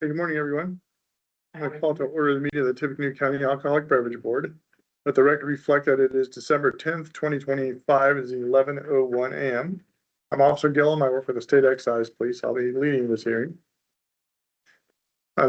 Hey, good morning, everyone. I call to order the meeting of the Tippecanoe County Alcoholic Beverage Board. Let the record reflect that it is December 10th, 2025, is 11:01 a.m. I'm Officer Gillum. I work for the State Excise Police. I'll be leading this hearing.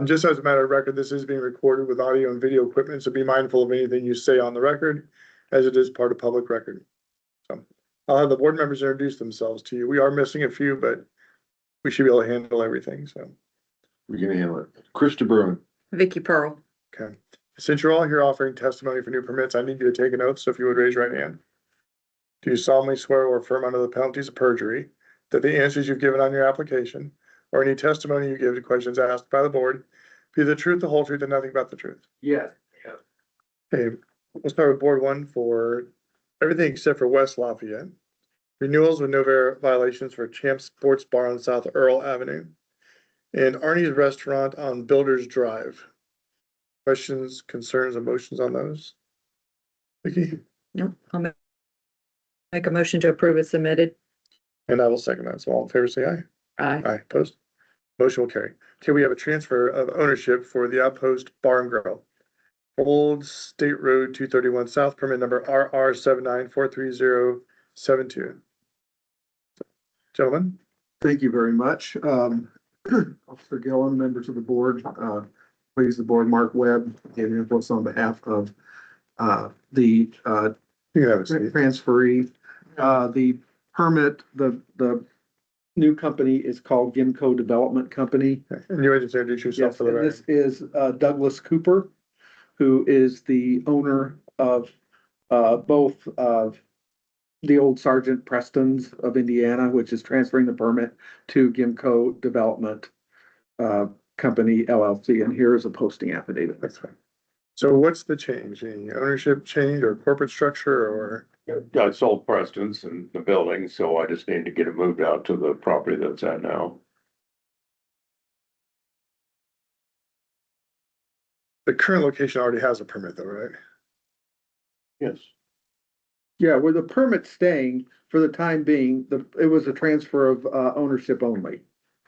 Just as a matter of record, this is being recorded with audio and video equipment, so be mindful of anything you say on the record, as it is part of public record. So I'll have the board members introduce themselves to you. We are missing a few, but we should be able to handle everything, so. We're gonna handle it. Krista Bruin. Vicky Pearl. Okay, since you're all here offering testimony for new permits, I need you to take an oath, so if you would raise your right hand. Do you solemnly swear or affirm under the penalties of perjury that the answers you've given on your application or any testimony you give to questions asked by the board be the truth, the whole truth, and nothing but the truth? Yes. Okay, we'll start with board one for everything except for West Lafayette. Renewals with no violations for Champ Sports Bar on South Earl Avenue and Arnie's Restaurant on Builders Drive. Questions, concerns, emotions on those? Vicky? Nope. I'll make a motion to approve as submitted. And I will second that. So all in favor, say aye. Aye. Aye, opposed? Motion will carry. Okay, we have a transfer of ownership for the Outpost Bar and Grill. Old State Road 231 South, permit number RR 7943072. Gentlemen, Thank you very much. Officer Gillum, members of the board, please the board, Mark Webb, gave inputs on behalf of the you can have a seat. transferee. The permit, the new company is called Gimco Development Company. And you just introduce yourself Yes, for the and record. this is Douglas Cooper, who is the owner of both of the old Sergeant Preston's of Indiana, which is transferring the permit to Gimco Development Company LLC. And here is a posting affidavit. That's fine. So what's the change? Any ownership change or corporate structure or? I sold Preston's and the building, so I just need to get it moved out to the property that's at now. The current location already has a permit though, right? Yes. Yeah, where the permit's staying for the time being, it was a transfer of ownership only.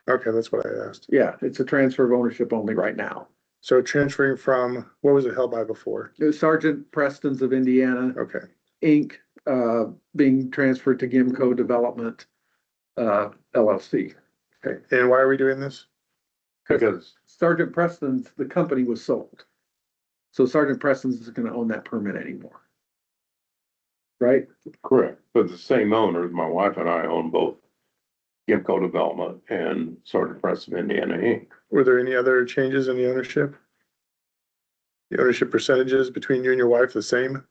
Okay, that's what I asked. Yeah, it's a transfer of ownership only right now. So transferring from, what was it held by before? It was Sergeant Preston's of Indiana, Okay, Inc., being transferred to Gimco Development LLC. okay. And why are we doing this? Because, Sergeant Preston's, the company was sold. So Sergeant Preston's isn't gonna own that permit anymore. Right? correct, but the same owners, my wife and I own both Gimco Development and Sergeant Preston Indiana Inc. Were there any other changes in the ownership? The ownership percentages between you and your wife the same?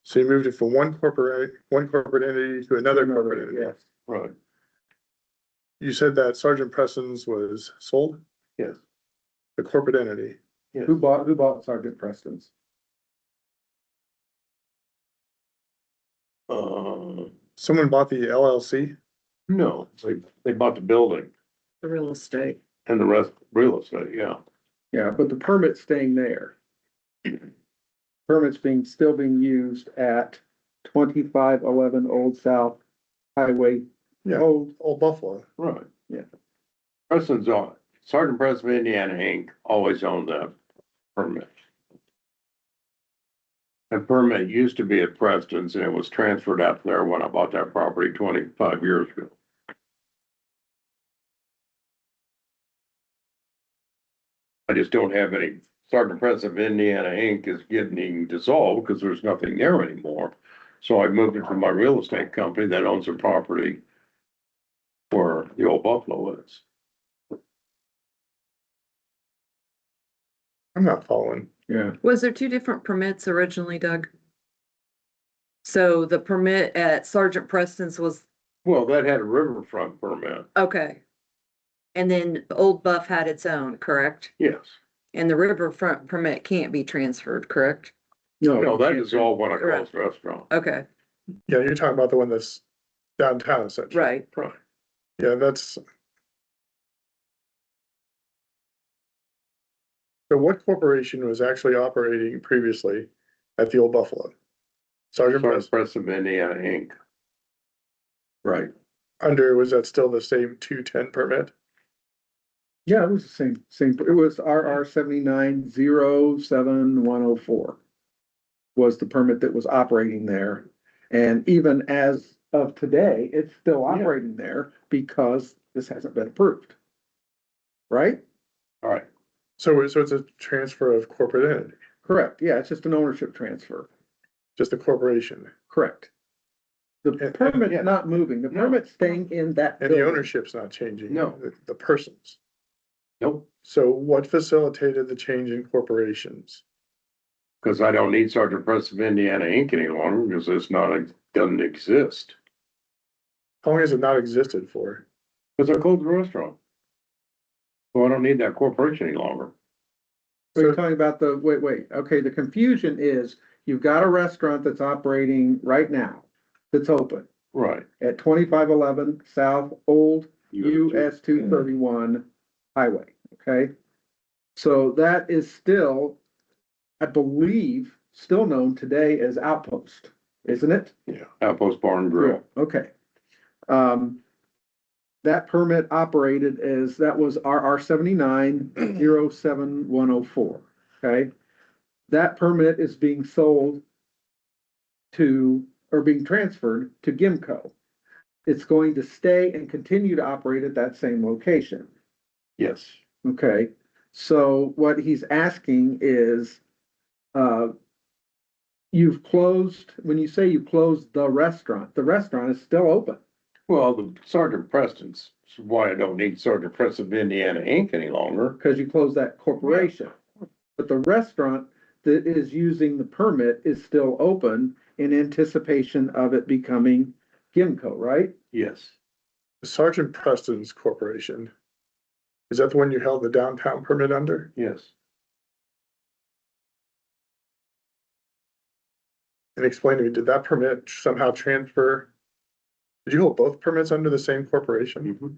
So you moved it from one corporate entity to another corporate entity? Yes, Right, You said that Sergeant Preston's was sold, yes, the corporate entity? yes. who bought Sergeant Preston's? Someone bought the LLC? No, they bought the building The real estate. and the rest real estate, yeah. Yeah, but the permit's staying there. Permit's still being used at 2511 Old South Highway. Yeah, Old, Old Buffalo. Right. Yeah. Preston's on, Sergeant Preston Indiana Inc. always owned that permit. That permit used to be at Preston's and it was transferred out there when I bought that property 25 years ago. I just don't have any, Sergeant Preston Indiana Inc. is getting dissolved because there's nothing there anymore. So I moved it to my real estate company that owns the property where the old Buffalo is. I'm not following. yeah, Was there two different permits originally, Doug? So the permit at Sergeant Preston's was, Well, that had a riverfront permit, okay. And then Old Buff had its own, correct? yes. And the riverfront permit can't be transferred, correct? No, that is all what I call Right. a restaurant. Okay, Yeah, you're talking about the one that's downtown essentially. right. Right. Yeah, that's. So what corporation was actually operating previously at the Old Buffalo? Sergeant Sergeant Preston, Preston Indiana Inc. right. under, was that still the same 210 permit? Yeah, it was the same, it was RR 79-07104 was the permit that was operating there. And even as of today, it's still Yeah. operating there because this hasn't been approved. Right? All right, So it's a transfer of corporate entity, Correct. Yeah, it's just an ownership transfer. just a corporation, Correct. The And- yeah. permit's not moving. The No. permit's staying in that and the building. ownership's not changing. No. The persons. nope, So what facilitated the change in corporations? because I don't need Sergeant Press of Indiana Inc. any longer, because it's not, doesn't exist. How long has it not existed for? Because I closed the restaurant. Well, I don't need that corporation any longer. So you're So- talking about wait, okay, the confusion is you've got a restaurant that's operating right now, that's open Right. at 2511 South Old US 231 Highway, okay? So that is still, I believe, still known today as Outpost, isn't it? Outpost Bar and Grill. Okay. That permit operated as, that was RR 79-07104, okay? That permit is being sold to, or being transferred to Gimco. It's going to stay and continue to operate at that same location, Yes. okay? So what he's asking is, you've closed, when you say you closed the restaurant is still open. Well, the Sergeant Preston's why I don't need Sergeant Preston of Indiana Inc. any longer. Because you closed that corporation. But the restaurant that is using the permit is still open in anticipation of it becoming Gimco, right? Yes. Sergeant Preston's Corporation. Is that the one you held the downtown permit under? Yes. And explain to me, did that permit somehow transfer? Did you hold both permits under the same corporation? Mhm.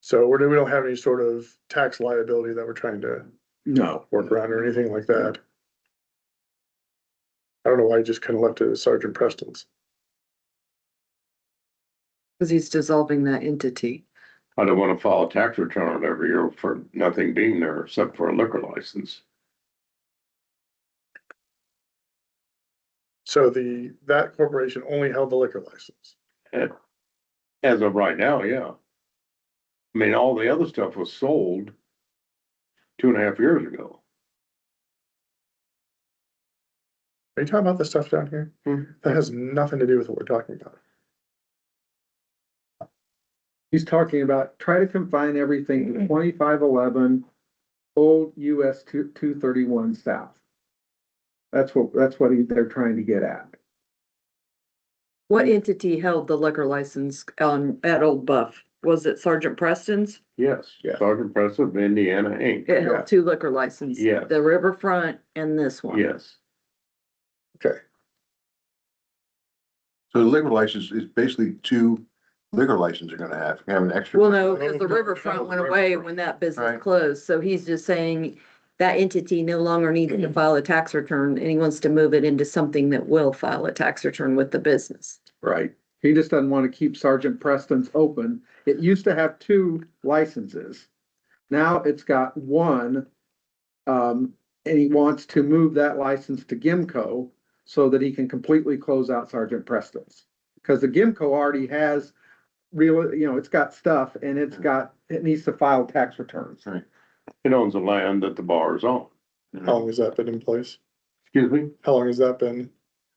So we don't have any sort of tax liability that we're trying to No. work around or anything like that. I don't know why you just kind of left it as Sergeant Preston's. Cause he's dissolving that entity. I don't want to file a tax return on it every year for nothing being there except for a liquor license. So that corporation only held the liquor license. As of right now, yeah. I mean, all the other stuff was sold 2.5 years ago. Are you talking about the stuff down here? That has nothing to do with what we're talking about. He's talking about, try to confine everything to 2511 Old US 231 South. That's what they're trying to get at. What entity held the liquor license at Old Buff? Was it Sergeant Preston's? Yes. Yeah. Sergeant Preston of Indiana Inc. It Yeah. held two liquor licenses. Yeah. The Riverfront and this one. Yes. Okay, So the liquor license is basically two liquor licenses are gonna have an extra. Well, no, because the No, Riverfront went the away Riverfront. when that business Right. closed, so he's just saying that entity no longer needs to file a tax return, and he wants to move it into something that will file a tax return with the business. Right. He just doesn't want to keep Sergeant Preston's open. It used to have two licenses. Now it's got one. And he wants to move that license to Gimco so that he can completely close out Sergeant Preston's. Because the Gimco already has real, it's got stuff and it needs to file tax returns. Right. It owns the land that the bar is on. how long has that been in place? Excuse me, How long has that been?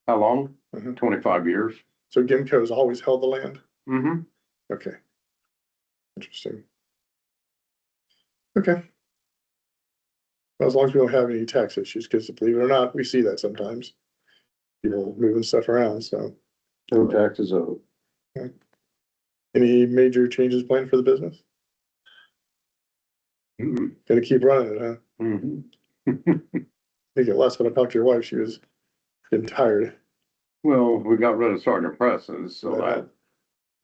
how long? Mhm. 25 years. So Gimco's always held the land? Mm-hmm. Okay. Interesting. Okay. Well, as long as we don't have any tax issues, because believe it or not, we see that sometimes. People moving stuff around, so. No taxes owed. Any major changes planned for the business? Mm-hmm. Gonna keep running it, huh? Mm-hmm. Think it less when I talked to your wife, she was getting tired. Well, we got rid of Sergeant Preston, so Yeah. that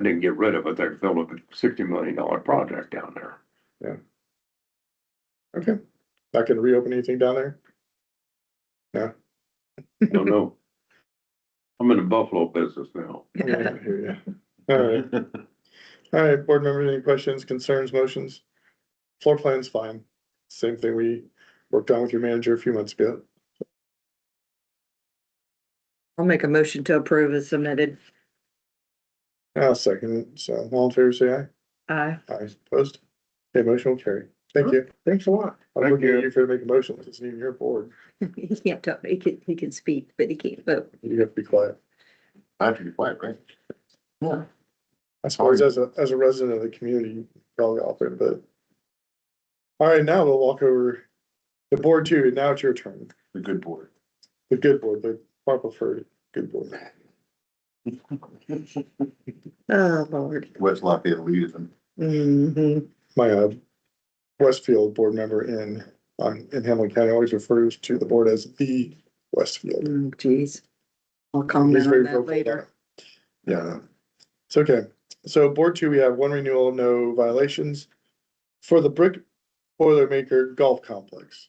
didn't get rid of it. They built a $60 million project down there. Okay, not gonna reopen anything down there? No, Don't know. I'm in the Buffalo business now. Yeah, I hear ya. All right, all right, board members, any questions, concerns, motions? Floor plan's fine. Same thing we worked on with your manager a few months ago. I'll make a motion to approve as submitted. I'll second it. So all in favor, say aye. Aye. Aye, opposed? Okay, motion will carry. Thank you. Thanks a lot. I'm Thank looking at you. you for to make a motion. It's even your board. He can't talk, he can speak, but he can't vote. You have to be quiet. I have to be quiet, right? I suppose as a resident of the community, you probably offer it, but. All right, now we'll walk over the board two. Now it's your turn. The good board. The good board, the far preferred good board. Oh, Lord. West Lafayette leads them. Mhm. My Westfield board member in Hamilton County always refers to the board as the Westfield. Geez. I'll He's comment very on that vocal later. about it. Yeah, it's okay. So board two, we have one renewal, no violations for the brick Boilermaker Golf Complex.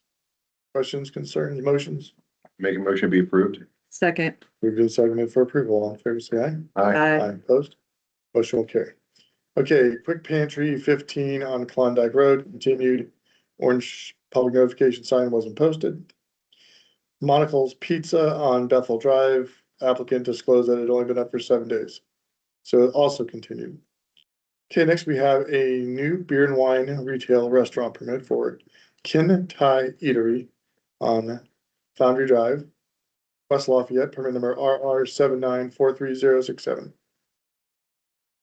Questions, concerns, motions? Make a motion to be approved. Second. We've been seconded for approval. All in favor, say aye. Aye. Aye. Opposed? Motion will carry. Okay, Quick Pantry 15 on Klondike Road, continued. Orange public notification sign wasn't posted. Monocle's Pizza on Bethel Drive, applicant disclosed that it had only been up for 7 days. So it also continued. Okay, next we have a new beer and wine retail restaurant permit for Kin Thai Eatery on Foundry Drive, West Lafayette, permit number RR 79430067.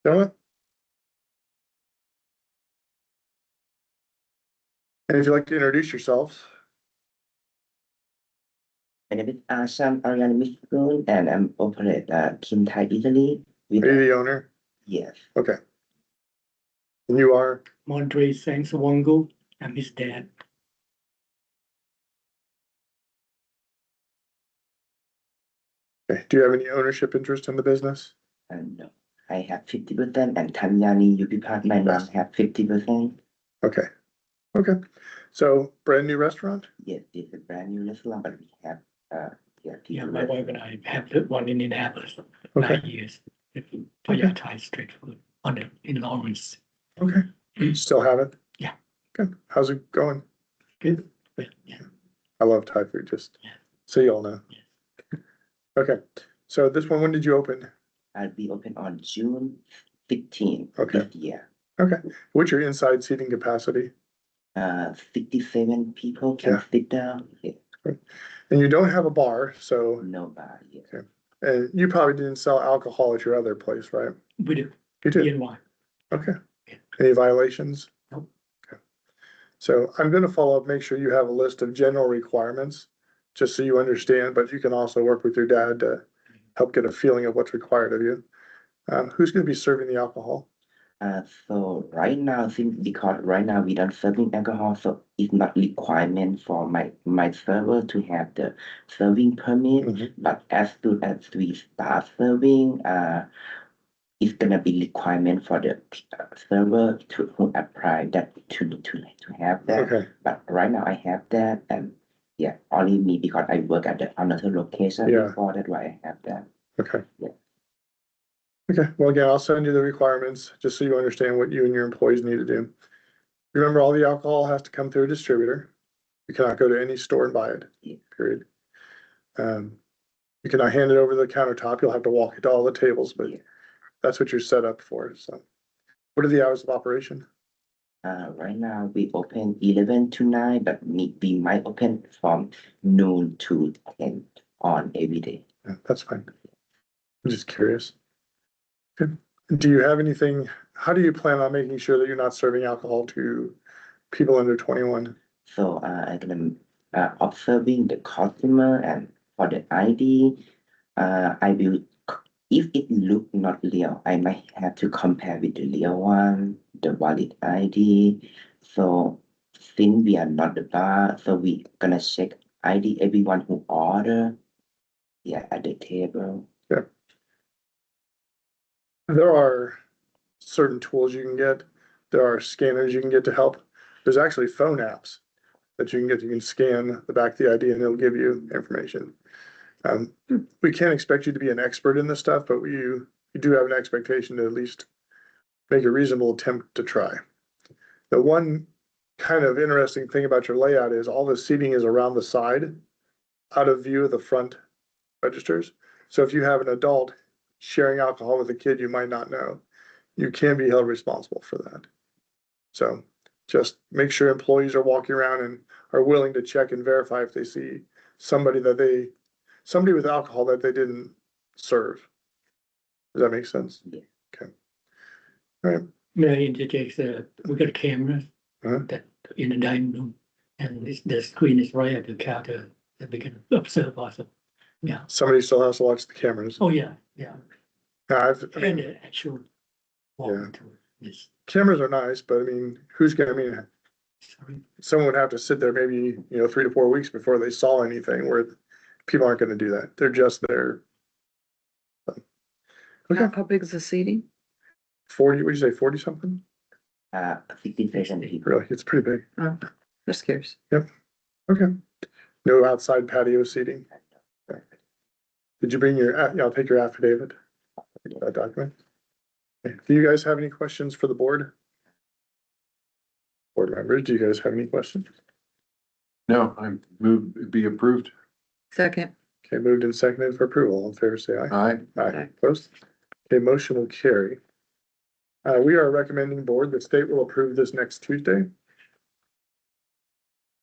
Gentlemen? And if you'd like to introduce yourselves, My name is Asham Ariana Mishkun and I'm operate Kim Thai Italy with are you the owner? yes. Okay. And you are, Mondre Sangswango and his dad. okay, do you have any ownership interest in the business? And no, I have 50% and Tanyani Yupipat, my mom have 50%. Okay, okay. So brand new restaurant? Yes, it's a brand new restaurant, but we have Yeah, people my wife and I have the one in Indianapolis, Okay, 9 years. Toya Thai street food on the, in Lawrence. okay. You still have it? Yeah. Good. How's it going? Good. Yeah. I love Thai food, just Yeah. so you all know. Okay, so this one, when did you open? I'll be open on June 15 Okay. this year. Okay, what's your inside seating capacity? 57 people can Yeah. sit down. Yeah, And you don't have a bar, so, nobody. Yeah. and you probably didn't sell alcohol at your other place, right? We do, You did, beer and wine. okay. Yeah. Any violations? Nope. Okay. So I'm gonna follow up, make sure you have a list of general requirements, just so you understand, but you can also work with your dad to help get a feeling of what's required of you. Who's gonna be serving the alcohol? So right now, because right now we don't serving alcohol, so it's not requirement for my server to have the serving permit. Mhm. But as soon as we start serving, it's gonna be requirement for the server to who apply that to have that. Okay, But right now I have that, and yeah, only me because I work at the another location Yeah. before. That's why I have that. okay. Yeah. Okay, well, again, I'll send you the requirements, just so you understand what you and your employees need to do. Remember, all the alcohol has to come through a distributor. You cannot go to any store and buy it, Yeah. period. You cannot hand it over the countertop, you'll have to walk it to all the tables, but Yeah. that's what you're set up for, so. What are the hours of operation? Right now we open 11 to 9, but we might open from noon to 10 on every day. Yeah, that's fine. I'm just curious. Good. Do you have anything, how do you plan on making sure that you're not serving alcohol to people under 21? So I'm gonna observing the customer, and for the ID, I will if it look not real, I might have to compare with the real one, the valid ID. So since we are not the bar, so we gonna check ID everyone who order, yeah, at the table. There are certain tools you can get. There are scanners you can get to help. There's actually phone apps that you can get. You can scan the back of the ID and it'll give you information. We can't expect you to be an expert in this stuff, but you do have an expectation to at least make a reasonable attempt to try. The one kind of interesting thing about your layout is all the seating is around the side, out of view of the front registers. So if you have an adult sharing alcohol with a kid you might not know, you can be held responsible for that. So just make sure employees are walking around and are willing to check and verify if they see somebody with alcohol that they didn't serve. Does that make sense? Yeah. Okay. All right. May I interject, we got cameras Uh-huh. that in the dining room, and the screen is right at the counter, that we can observe also. Yeah, Somebody still has to watch the cameras. oh, yeah, yeah, I and mean, the actual walk Yeah. into this, cameras are nice, but I mean, sorry. someone would have to sit there maybe, 3 to 4 weeks before they saw anything where people aren't gonna do that. They're just there. Okay, How big is the seating? 40, what'd you say, 40 something? 50% people. Really, it's pretty big. Oh, just curious. Okay. No outside patio seating. Did you bring I'll take your affidavit. That document. Okay. Do you guys have any questions for the board? Board members, do you guys have any questions? No, I move it be approved. Second, Okay, moved and seconded for approval. All in favor, say aye. Aye. Aye, opposed? Okay, motion will carry. We are recommending board, the state will approve this next Tuesday.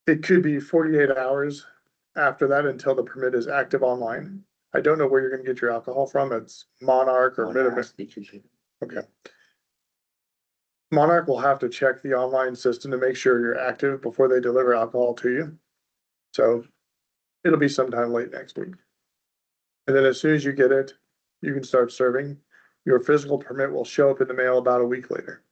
It could be 48 hours after that until the permit is active online. I don't know where you're gonna get your alcohol from. It's Monarch or Minimum. Okay. Monarch will have to check the online system to make sure you're active before they deliver alcohol to you. So it'll be sometime late next week. And then as soon as you get it, you can start serving. Your physical permit will show up in the mail about a week later.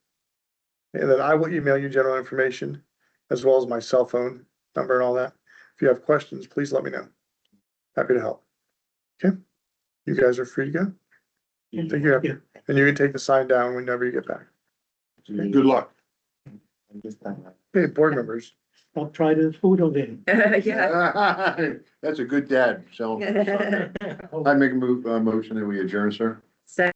And then I will email you general information as well as my cell phone number and all that. If you have questions, please let me know. Happy to help. Okay, you guys are free to go. Thank you. Yeah. And you can take the sign down whenever you get back. Good luck. Okay, board members. I'll try the food over there. yeah. That's a good dad selling. I make a motion that we adjourn, sir. Second.